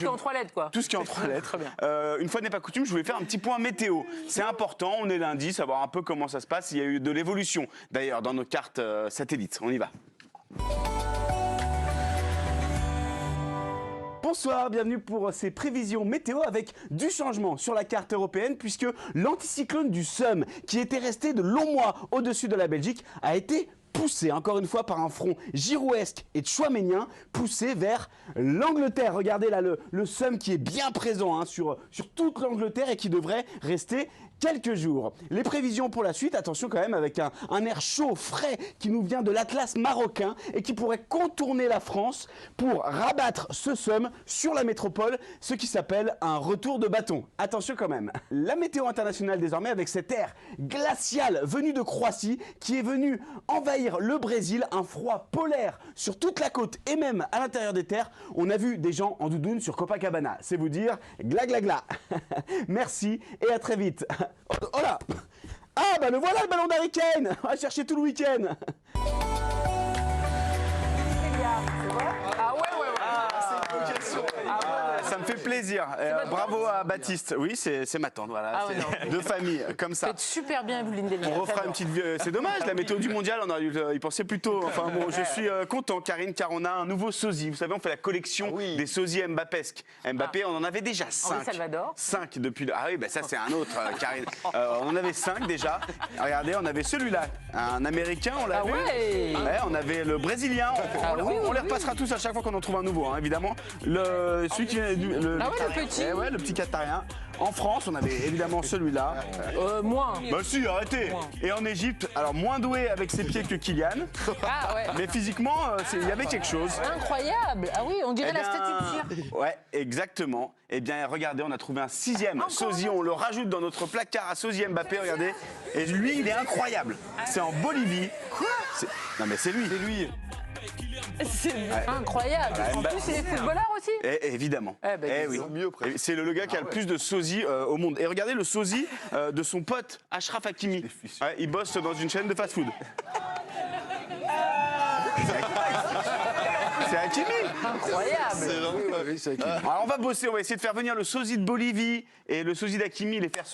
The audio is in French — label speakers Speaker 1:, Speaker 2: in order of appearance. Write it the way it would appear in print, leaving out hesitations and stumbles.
Speaker 1: Tout ce qui est en 3 lettres, quoi.
Speaker 2: Tout ce qui est en 3 lettres.
Speaker 1: Très bien.
Speaker 2: Une fois n'est pas coutume, je voulais faire un petit point météo. C'est important, on est lundi, savoir un peu comment ça se passe. Il y a eu de l'évolution, d'ailleurs, dans nos cartes satellites. On y va. Bonsoir, bienvenue pour ces prévisions météo avec du changement sur la carte européenne puisque l'anticyclone du SEM, qui était resté de longs mois au-dessus de la Belgique, a été poussé encore une fois par un front girouesque et tchouaménien poussé vers l'Angleterre. Regardez là le SEM qui est bien présent sur toute l'Angleterre et qui devrait rester quelques jours. Les prévisions pour la suite, attention quand même avec un air chaud, frais qui nous vient de l'Atlas marocain et qui pourrait contourner la France pour rabattre ce SEM sur la métropole, ce qui s'appelle un retour de bâton. Attention quand même. La météo internationale désormais avec cet air glacial venu de Croatie qui est venu envahir le Brésil, un froid polaire sur toute la côte et même à l'intérieur des terres. On a vu des gens en doudoune sur Copacabana. C'est vous dire gla gla gla. Merci et à très vite. Oh là! Ah bah le voilà le ballon d'Harry Kane! On va chercher tout le week-end!
Speaker 1: Ah ouais.
Speaker 2: Ça me fait plaisir. Bravo à Baptiste. Oui, c'est ma tante, voilà.
Speaker 1: Ah ouais, non.
Speaker 2: De famille, comme ça.
Speaker 1: Vous faites super bien, Evelyne Delia.
Speaker 2: On refera une petite... C'est dommage, la météo du mondial, on aurait dû y penser plus tôt. Enfin bon, je suis content, Karine, car on a un nouveau sosie. Vous savez, on fait la collection des sosies Mbappesques. Mbappé, on en avait déjà 5.
Speaker 1: Henri Salvador.
Speaker 2: 5 depuis... Ah oui, bah ça c'est un autre, Karine. On en avait 5 déjà. Regardez, on avait celui-là, un Américain, on l'a vu.
Speaker 1: Ouais.
Speaker 2: On avait le Brésilien. On les repassera tous à chaque fois qu'on en trouve un nouveau, hein, évidemment. Celui qui vient
Speaker 1: le petit.
Speaker 2: Le petit Qatarien. En France, on avait évidemment celui-là.
Speaker 1: Moins.
Speaker 2: Bah si, arrêtez. Et en Égypte, alors moins doué avec ses pieds que Kylian.
Speaker 1: Ah ouais.
Speaker 2: Mais physiquement, il y avait quelque chose.
Speaker 1: Incroyable. Ah oui, on dirait la statue de cire.
Speaker 2: Ouais, exactement. Eh bien, regardez, on a trouvé un 6e sosie. On le rajoute dans notre placard à sosie Mbappé, regardez. Et lui, il est incroyable. C'est en Bolivie. Quoi? Non mais c'est lui. C'est lui.
Speaker 1: C'est incroyable. En plus, il est footballeur aussi.
Speaker 2: Évidemment. Oui. C'est le gars qui a le plus de sosies au monde. Et regardez le sosie de son pote Achraf Hakimi. Ouais, il bosse dans une chaîne de fast-food. C'est Hakimi.
Speaker 1: Incroyable.
Speaker 2: Alors on va bosser, on va essayer de faire venir le sosie de Bolivie et le sosie d'Hakimi, les faire